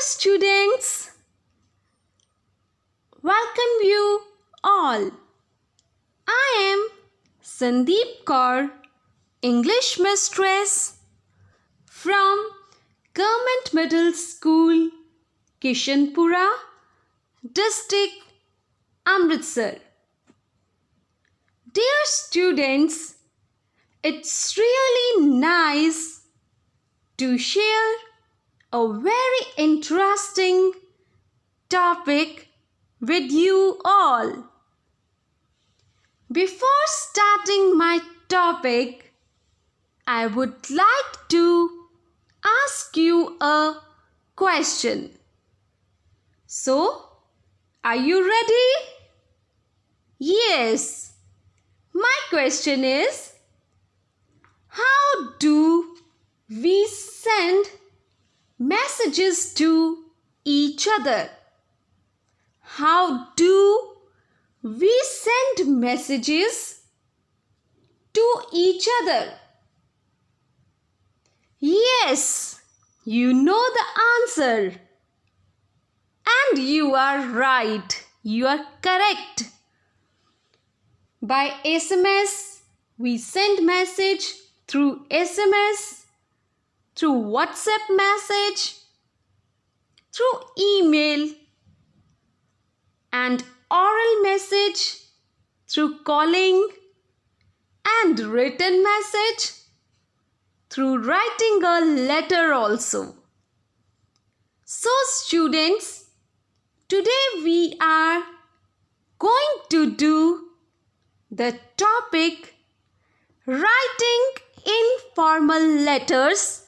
students, welcome you all. I am Sandeep Kaur, English Mistress from Government Middle School, Kishanpura, District, Amritsar. Dear students, it's really nice to share a very interesting topic with you all. Before starting my topic, I would like to ask you a question. So, are you ready? Yes. My question is, how do we send messages to each other? How do we send messages to each other? Yes, you know the answer. And you are right. You are correct. By SMS, we send message through SMS, through WhatsApp message, through email, and oral message through calling, and written message through writing a letter also. So students, today we are going to do the topic writing informal letters.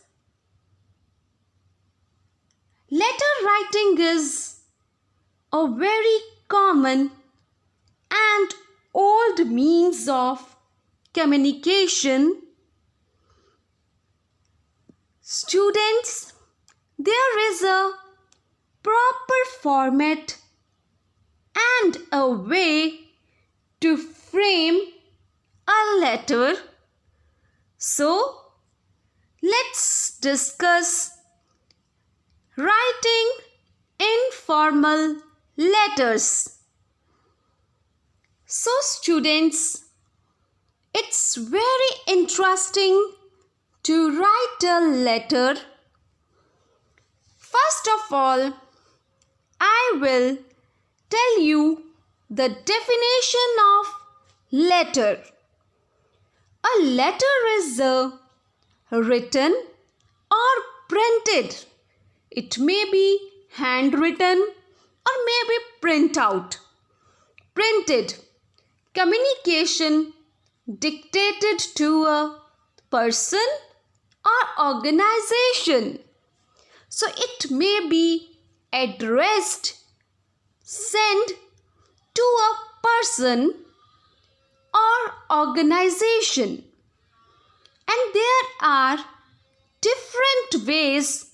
Letter writing is a very common and old means of communication. Students, there is a proper format and a way to frame a letter. So, let's discuss writing informal letters. So students, it's very interesting to write a letter. First of all, I will tell you the definition of letter. A letter is written or printed. It may be handwritten or maybe printed communication dictated to a person or organization. So it may be addressed, sent to a person or organization. And there are different ways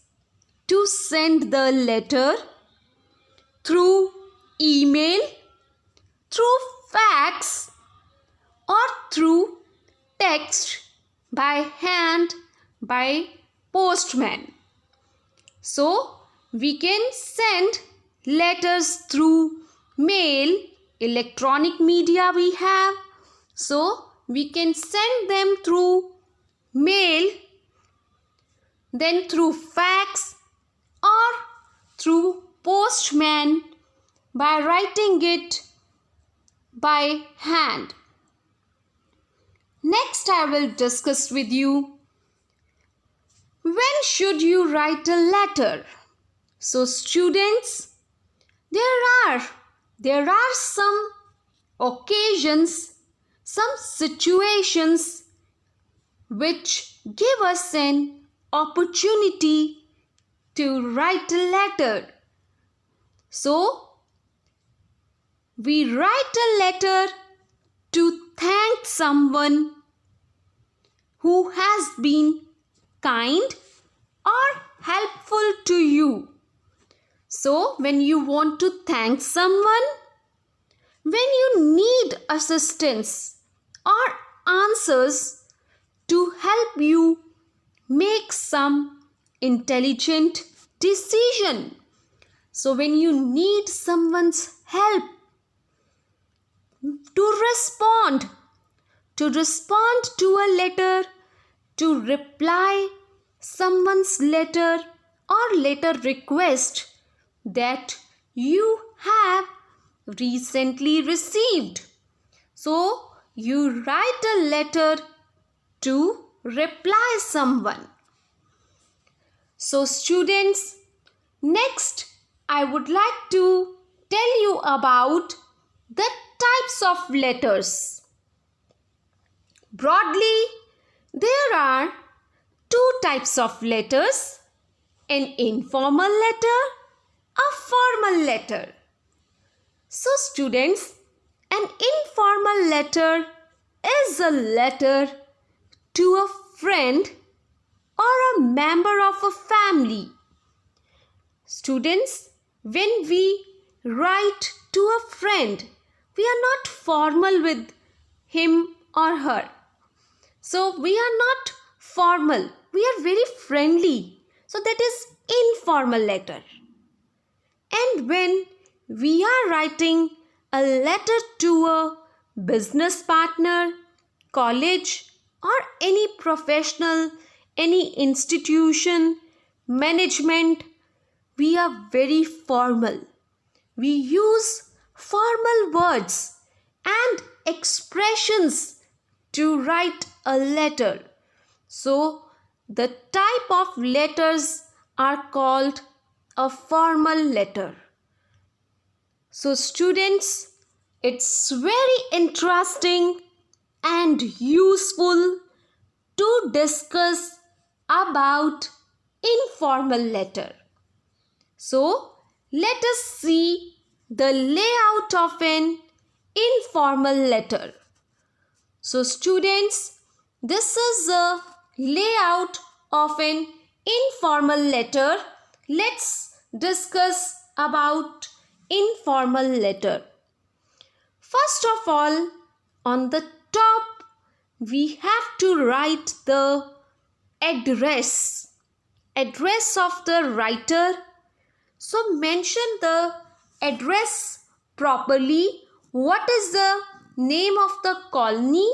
to send the letter: through email, through fax, or through text by hand by postman. So we can send letters through mail, electronic media we have. So we can send them through mail, then through fax, or through postman by writing it by hand. Next, I will discuss with you, when should you write a letter? So students, there are some occasions, some situations which give us an opportunity to write a letter. So, we write a letter to thank someone who has been kind or helpful to you. So, when you want to thank someone, when you need assistance or answers to help you make some intelligent decision, So when you need someone's help, to respond, to a letter, to reply someone's letter or letter request that you have recently received. So you write a letter to reply someone. So students, next I would like to tell you about the types of letters. Broadly, there are two types of letters: an informal letter, a formal letter. So students, an informal letter is a letter to a friend or a member of a family. Students, when we write to a friend, we are not formal with him or her. So we are not formal, we are very friendly. So that is informal letter. And when we are writing a letter to a business partner, college, or any professional, any institution, management, we are very formal. We use formal words and expressions to write a letter. So the type of letters are called a formal letter. So students, it's very interesting and useful to discuss about informal letter. So let us see the layout of an informal letter. So students, this is a layout of an informal letter. Let's discuss about informal letter. First of all, on the top, we have to write the address of the writer. So mention the address properly. What is the name of the colony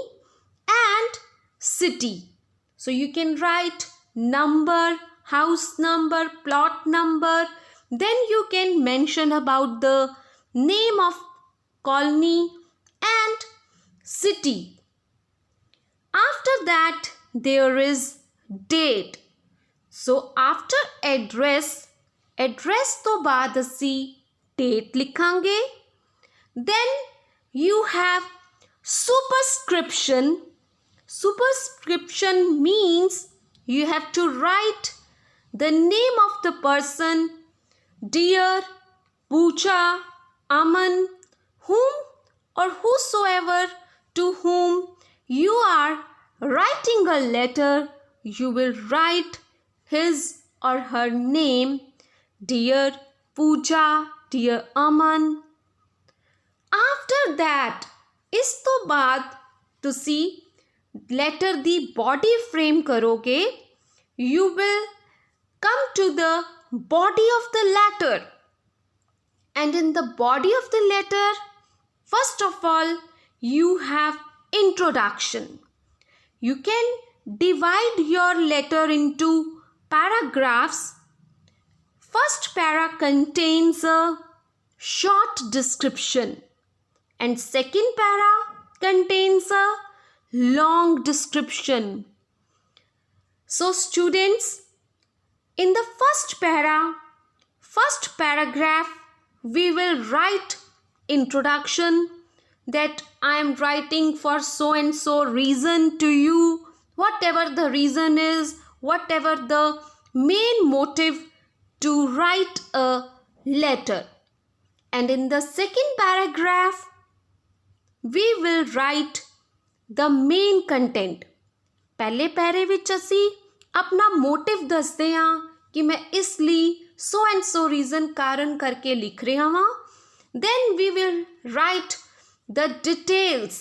and city? So you can write number, house number, plot number. Then you can mention about the name of colony and city. After that, there is date. So after address तो बाद असी date लिखांगे. Then you have superscription. Superscription means you have to write the name of the person, dear, Pooja, Aman, whom or whosoever to whom you are writing a letter, you will write his or her name, dear Pooja, dear Aman. After that, इस तो बाद तुसी letter the body frame करोगे, you will come to the body of the letter. And in the body of the letter, first of all, you have introduction. You can divide your letter into paragraphs. First para contains a short description and second para contains a long description. So students, in the first paragraph, we will write introduction, that I am writing for so and so reason to you, whatever the reason is, whatever the main motive to write a letter. And in the second paragraph, we will write the main content. पहले पैरे विच असी अपना motive दसदे हां कि मैं इसलिए so and so reason कारण करके लिख रहा हां. Then we will write the details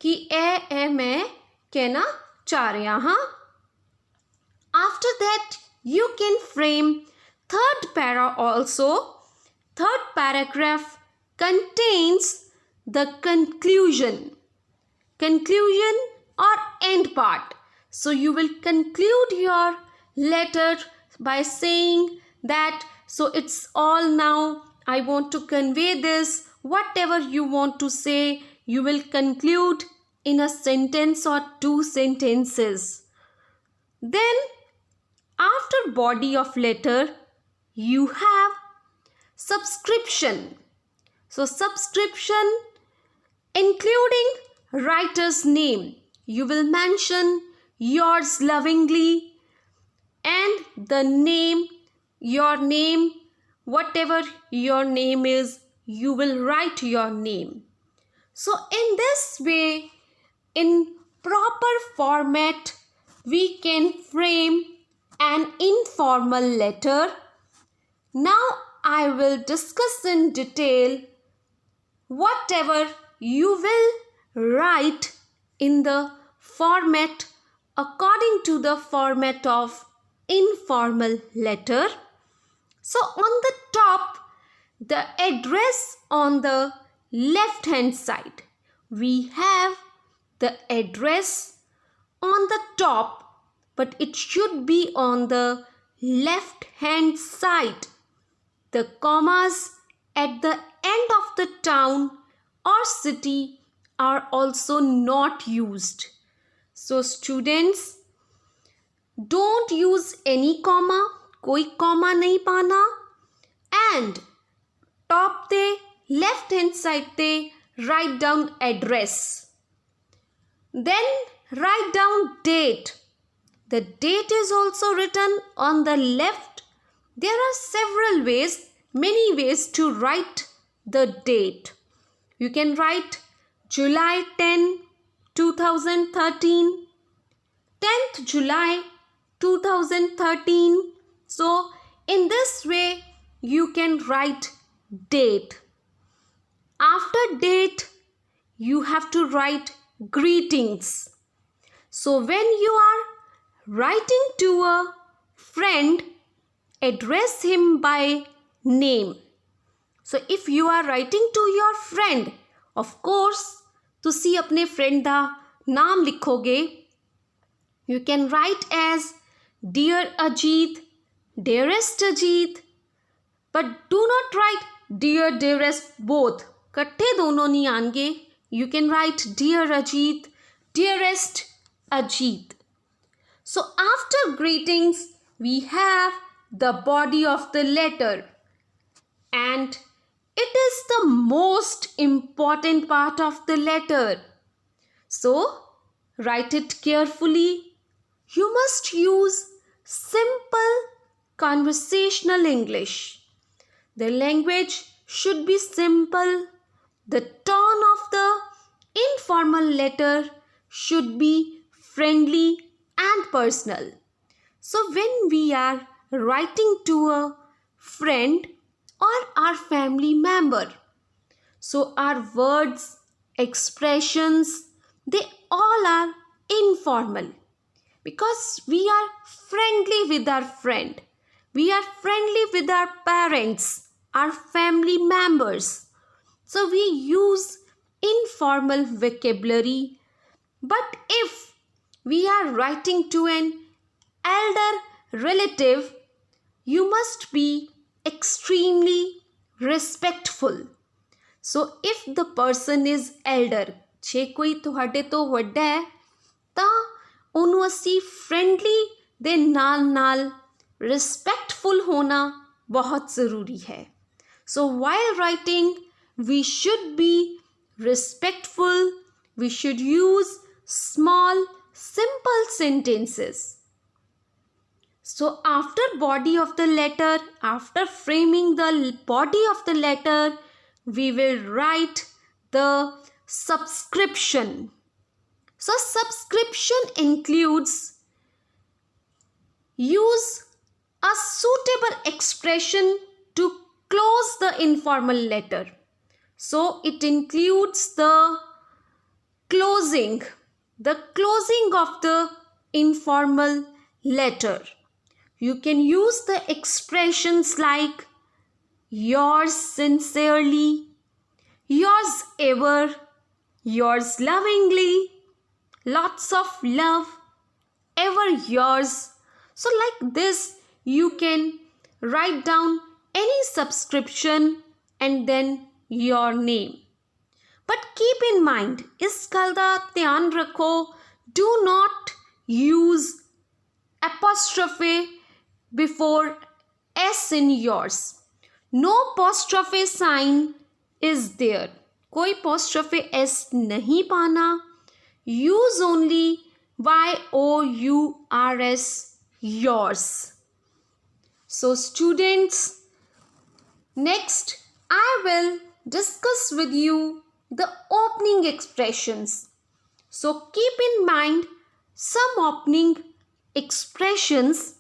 कि ए मैं कहना चाह रहा हां. After that, you can frame third para also, third paragraph contains the conclusion or end part. So you will conclude your letter by saying that, so it's all now, I want to convey this. Whatever you want to say, you will conclude in a sentence or two sentences. Then after body of letter, you have subscription. So subscription including writer's name. You will mention yours lovingly and the name, your name, whatever your name is, you will write your name. So in this way, in proper format, we can frame an informal letter. Now I will discuss in detail whatever you will write in the format according to the format of informal letter. So on the top, the address on the left hand side, we have the address on the top, but it should be on the left hand side. The commas at the end of the town or city are also not used. So students, don't use any comma, कोई comma नहीं पाना, and top te left hand side te write down address. Then write down date. The date is also written on the left. There are several ways, many ways to write the date. You can write July 10, 2013, 10th July 2013. So in this way you can write date. After date you have to write greetings. So when you are writing to a friend, address him by name. So if you are writing to your friend, of course ਤੁਸੀਂ अपने friend ਦਾ नाम लिखोगे. You can write as Dear Ajit, Dearest Ajit, but do not write Dear Dearest both. इकट्ठे दोनों नहीं आएंगे. You can write Dear Ajit, Dearest Ajit. So after greetings, we have the body of the letter, and it is the most important part of the letter. So write it carefully. You must use simple conversational English. The language should be simple. The tone of the informal letter should be friendly and personal. So when we are writing to a friend or our family member, so our words, expressions, they all are informal because we are friendly with our friend. We are friendly with our parents, our family members. So we use informal vocabulary. But if we are writing to an elder relative, you must be extremely respectful. So if the person is elder, ਜੇ ਕੋਈ ਤੁਹਾਡੇ ਤੋਂ ਵੱਡਾ ਹੈ ਤਾਂ ਉਹਨੂੰ ਅਸੀਂ friendly ਦੇ ਨਾਲ respectful ਹੋਣਾ ਬਹੁਤ ਜ਼ਰੂਰੀ ਹੈ. So while writing, we should be respectful. We should use small, simple sentences. So after body of the letter, after framing the body of the letter, we will write the subscription. So subscription includes use a suitable expression to close the informal letter. So it includes the closing of the informal letter. You can use the expressions like yours sincerely, yours ever, yours lovingly, lots of love, ever yours. So like this, you can write down any subscription and then your name. But keep in mind, इस गल दा ध्यान रखो, do not use apostrophe before S in yours. No apostrophe sign is there. कोई apostrophe S नहीं पाना. Use only yours, yours. So students, next I will discuss with you the opening expressions. So keep in mind some opening expressions,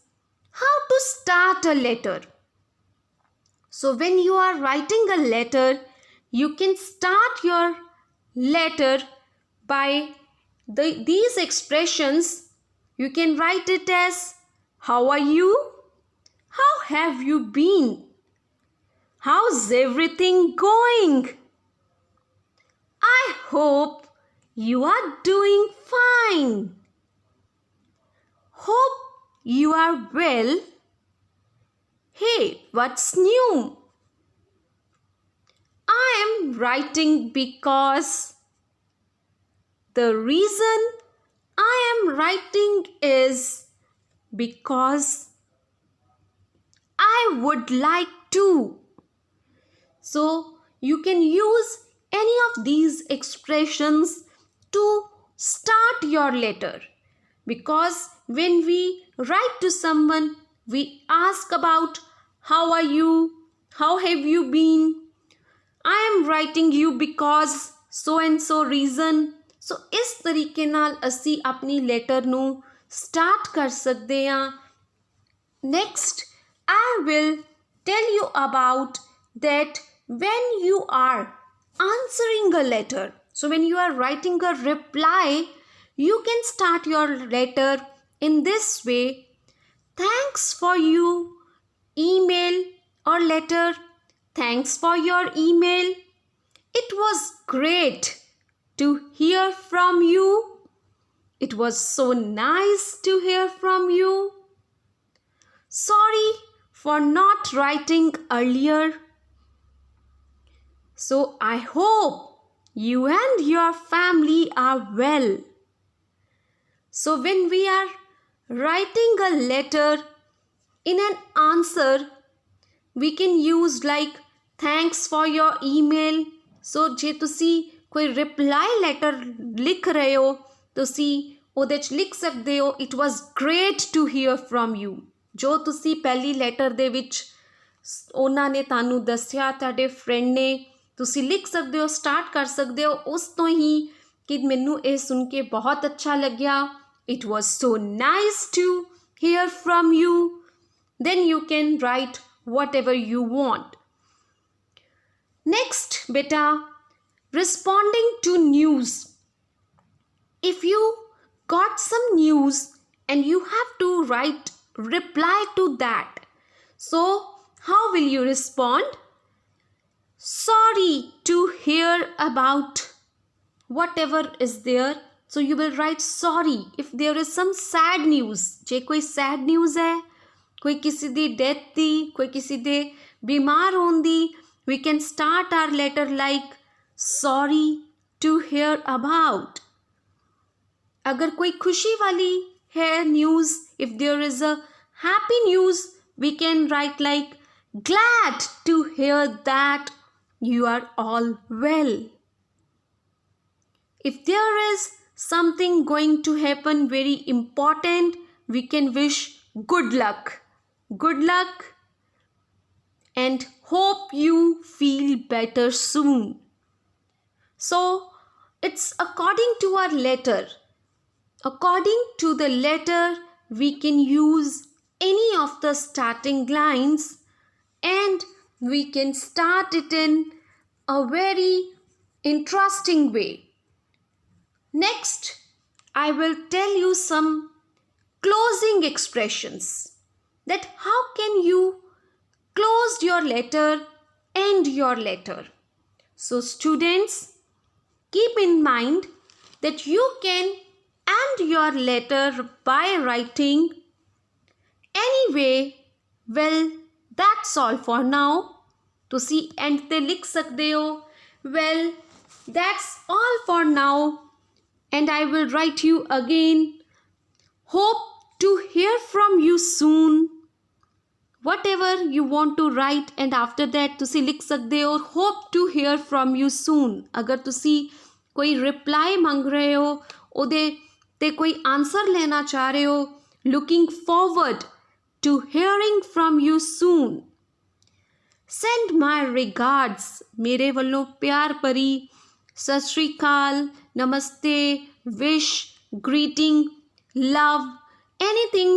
how to start a letter. So when you are writing a letter, you can start your letter by these expressions. You can write it as, how are you? How have you been? How's everything going? I hope you are doing fine. Hope you are well. Hey, what's new? I am writing because the reason I am writing is because I would like to. So you can use any of these expressions to start your letter, because when we write to someone, we ask about how are you, how have you been, I am writing you because so and so reason. So इस तरीके नाल असी अपनी letter नू start कर सकते हैं. Next, I will tell you about that when you are answering a letter. So when you are writing a reply, you can start your letter in this way. Thanks for you email or letter. Thanks for your email. It was great to hear from you. It was so nice to hear from you. Sorry for not writing earlier. So I hope you and your family are well. So when we are writing a letter in an answer, we can use like thanks for your email. So ਜੇ ਤੁਸੀਂ ਕੋਈ reply letter ਲਿਖ ਰਹੇ ਹੋ, ਤੁਸੀਂ ਉਹਦੇ 'ਚ ਲਿਖ ਸਕਦੇ ਹੋ it was great to hear from you. ਜੋ ਤੁਸੀਂ ਪਹਿਲੀ ਲੈਟਰ ਦੇ ਵਿੱਚ ਉਹਨਾਂ ਨੇ ਤੁਹਾਨੂੰ ਦੱਸਿਆ, ਤੁਹਾਡੇ ਫਰੈਂਡ ਨੇ, ਤੁਸੀਂ ਲਿਖ ਸਕਦੇ ਹੋ, ਸਟਾਰਟ ਕਰ ਸਕਦੇ ਹੋ ਉਸ ਤੋਂ ਹੀ ਕਿ ਮੈਨੂੰ ਇਹ ਸੁਣ ਕੇ ਬਹੁਤ ਅੱਛਾ ਲੱਗਿਆ. It was so nice to hear from you. Then you can write whatever you want. Next, beta, responding to news. If you got some news and you have to write reply to that, so how will you respond? Sorry to hear about whatever is there. So you will write sorry if there is some sad news. जे कोई sad news है, कोई किसी दी death दी, कोई किसी दे बीमार होन दी, we can start our letter like sorry to hear about. अगर कोई खुशी वाली है news, if there is a happy news, we can write like glad to hear that you are all well. If there is something going to happen very important, we can wish good luck. Good luck and hope you feel better soon. So it's according to our letter. According to the letter, we can use any of the starting lines and we can start it in a very interesting way. Next, I will tell you some closing expressions, that how can you close your letter end your letter. So students, keep in mind that you can end your letter by writing anyway. Well, that's all for now. ਤੁਸੀਂ end ਤੇ ਲਿਖ ਸਕਦੇ ਹੋ. Well, that's all for now, and I will write you again. Hope to hear from you soon. Whatever you want to write, and after that ਤੁਸੀਂ ਲਿਖ ਸਕਦੇ ਹੋ hope to hear from you soon. ਅਗਰ ਤੁਸੀਂ ਕੋਈ reply ਮੰਗ ਰਹੇ ਹੋ, ਉਹਦੇ ਤੇ ਕੋਈ ਆਨਸਰ ਲੈਣਾ ਚਾਹ ਰਹੇ ਹੋ, looking forward to hearing from you soon. Send my regards. ਮੇਰੇ ਵੱਲੋਂ ਪਿਆਰ ਭਰੀ ਸਤਿ ਸ਼੍ਰੀ ਅਕਾਲ, ਨਮਸਤੇ, wish, greeting, love, anything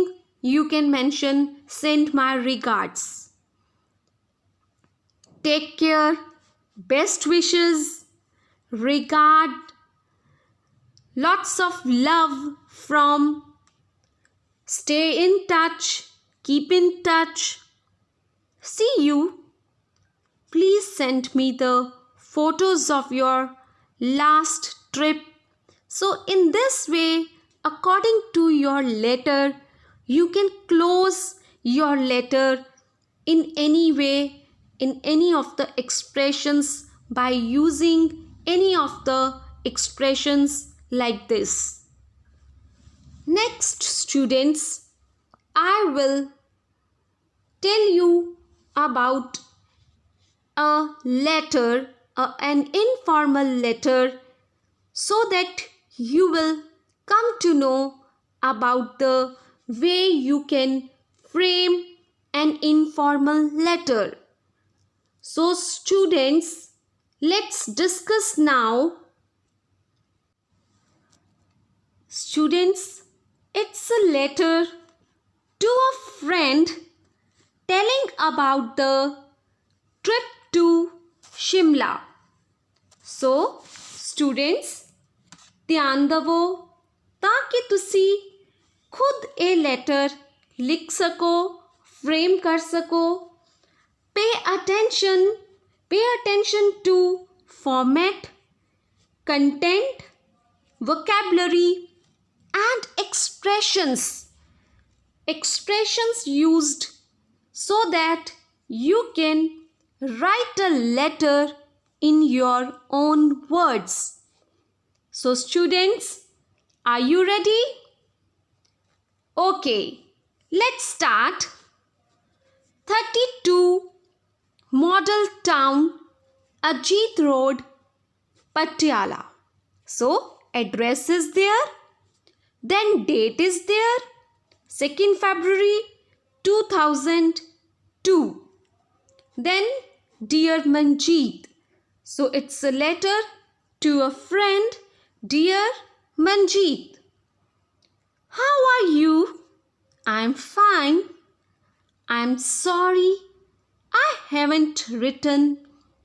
you can mention. Send my regards. Take care. Best wishes. Regard. Lots of love from. Stay in touch. Keep in touch. See you. Please send me the photos of your last trip. So in this way, according to your letter, you can close your letter in any way, in any of the expressions, by using any of the expressions like this. Next, students, I will tell you about a letter, an informal letter, so that you will come to know about the way you can frame an informal letter. So students, let's discuss now. Students, it's a letter to a friend telling about the trip to Shimla. So students, ਧਿਆਨ ਦਵੋ ਤਾਂ ਕਿ ਤੁਸੀਂ ਖੁਦ ਇਹ letter ਲਿਖ ਸਕੋ, frame ਕਰ ਸਕੋ. Pay attention to format, content, vocabulary and expressions used, so that you can write a letter in your own words. So students, are you ready? Okay, let's start. 32 Model Town, Ajit Road, Patiala. So address is there, then date is there, 2nd February 2002. Then Dear Manjeet. So it's a letter to a friend. Dear Manjeet, how are you? I'm fine. I'm sorry I haven't written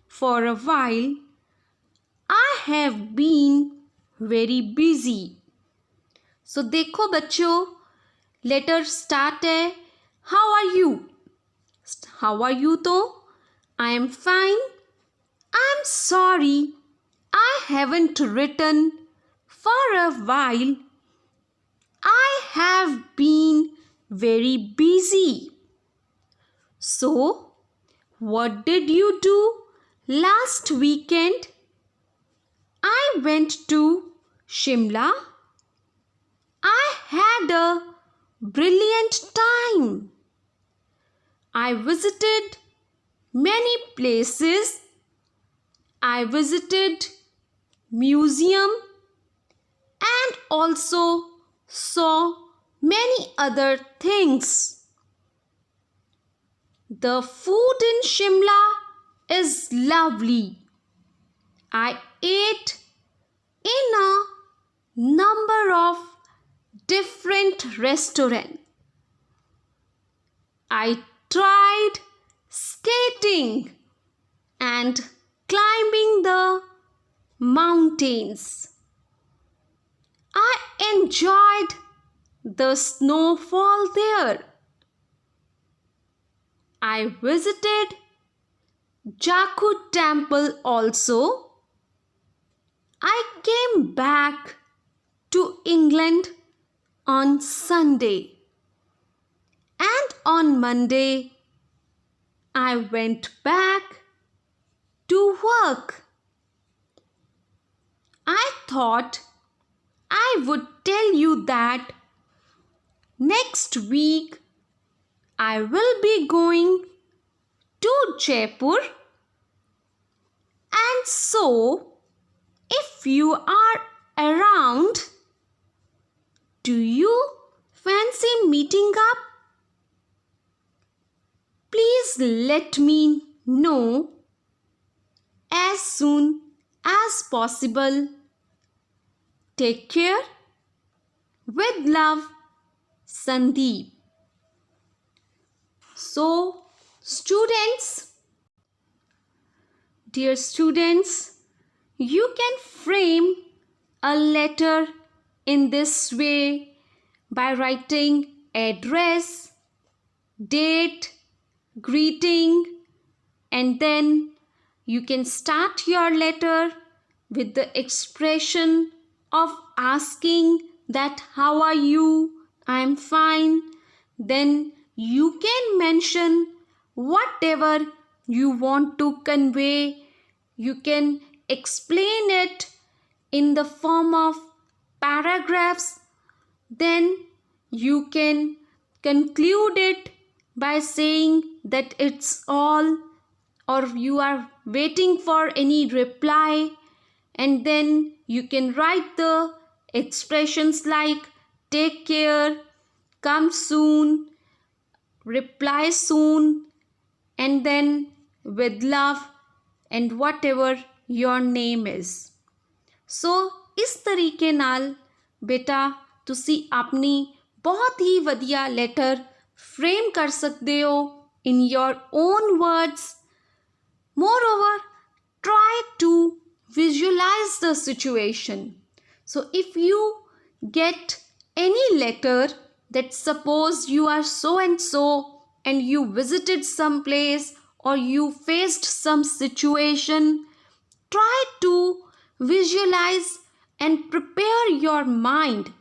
for a while. I have been very busy. So देखो बच्चों, letter start है how are you? How are you तो I am fine. I'm sorry I haven't written for a while. I have been very busy. So, what did you do last weekend? I went to Shimla. I had a brilliant time. I visited many places. I visited museum and also saw many other things. The food in Shimla is lovely. I ate in a number of different restaurants. I tried skating and climbing the mountains. I enjoyed the snowfall there. I visited Jakku temple also. I came back to England on Sunday, and on Monday I went back to work. I thought I would tell you that next week I will be going to Jaipur, and so if you are around, do you fancy meeting up? Please let me know as soon as possible. Take care. With love, Sandeep. So, dear students, you can frame a letter in this way by writing address, date, greeting, and then you can start your letter with the expression of asking that how are you? I am fine. Then you can mention whatever you want to convey. You can explain it in the form of paragraphs. Then you can conclude it by saying that it's all, or you are waiting for any reply, and then you can write the expressions like take care, come soon, reply soon, and then with love, and whatever your name is. ਸੋ ਇਸ ਤਰੀਕੇ ਨਾਲ ਬੇਟਾ ਤੁਸੀਂ ਆਪਣੀ ਬਹੁਤ ਹੀ ਵਧੀਆ letter frame ਕਰ ਸਕਦੇ ਹੋ in your own words. Moreover, try to visualize the situation. So if you get any letter that suppose you are so and so and you visited some place or you faced some situation, try to visualize and prepare your mind.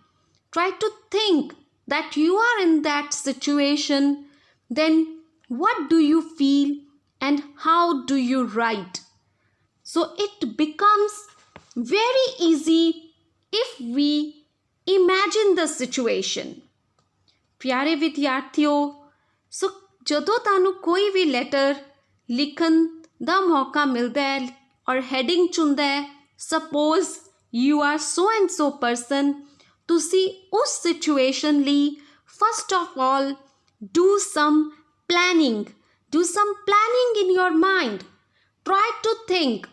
Try to think that you are in that situation. Then what do you feel and how do you write? So it becomes very easy if we imagine the situation. ਪਿਆਰੇ ਵਿਦਿਆਰਥੀਓ, ਸੋ ਜਦੋਂ ਤੁਹਾਨੂੰ ਕੋਈ ਵੀ letter ਲਿਖਣ ਦਾ ਮੌਕਾ ਮਿਲਦਾ ਹੈ ਔਰ heading ਚੁਣਦਾ ਹੈ, suppose you are so and so person, ਤੁਸੀਂ ਉਸ situation ਲਈ first of all do some planning in your mind. Try to think,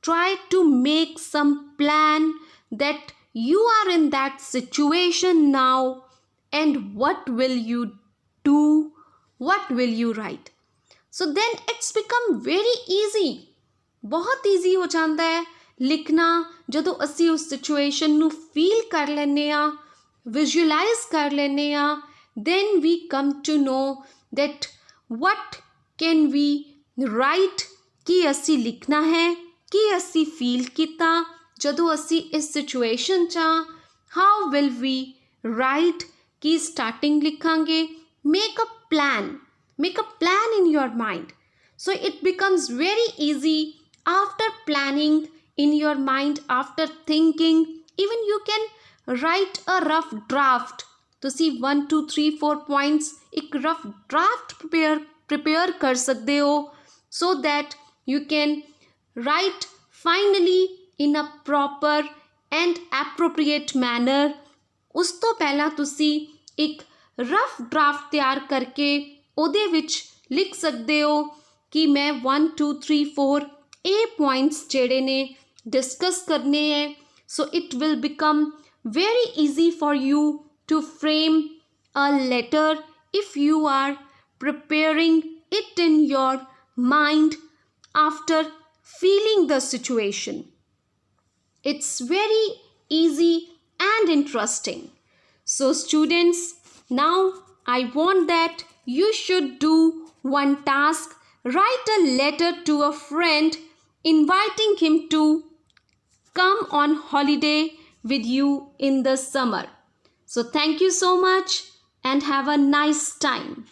try to make some plan that you are in that situation now, and what will you do, what will you write? So then it's become very easy. ਬਹੁਤ easy ਹੋ ਜਾਂਦਾ ਹੈ ਲਿਖਣਾ ਜਦੋਂ ਅਸੀਂ ਉਸ situation ਨੂੰ feel ਕਰ ਲੈਂਦੇ ਹਾਂ, ਵਿਜ਼ੂਅਲਾਈਜ਼ ਕਰ ਲੈਂਦੇ ਹਾਂ. then we come to know that what can we write, ਕੀ ਅਸੀਂ ਲਿਖਣਾ ਹੈ, ਕੀ ਅਸੀਂ ਫੀਲ ਕੀਤਾ ਜਦੋਂ ਅਸੀਂ ਇਸ ਸਿਚੁਏਸ਼ਨ 'ਚ ਹਾਂ. how will we write, Ki starting ਲਿਖਾਂਗੇ. make a plan in your mind. So it becomes very easy after planning in your mind, after thinking. Even you can write a rough draft. ਤੁਸੀਂ 1 2 3 4 points ਇੱਕ rough draft prepare ਕਰ ਸਕਦੇ ਹੋ, so that you can write finally in a proper and appropriate manner. ਉਸ ਤੋਂ ਪਹਿਲਾਂ ਤੁਸੀਂ ਇੱਕ ਰਫ ਡਰਾਫਟ ਤਿਆਰ ਕਰਕੇ ਉਹਦੇ ਵਿੱਚ ਲਿਖ ਸਕਦੇ ਹੋ ਕਿ ਮੈਂ 1 2 3 4 ਇਹ ਪੁਆਇੰਟਸ ਜਿਹੜੇ ਨੇ ਡਿਸਕਸ ਕਰਨੇ ਹੈ. So it will become very easy for you to frame a letter if you are preparing it in your mind after feeling the situation. It's very easy and interesting. So students, now I want that you should do one task Write a letter to a friend inviting him to come on holiday with you in the summer. So thank you so much and have a nice time.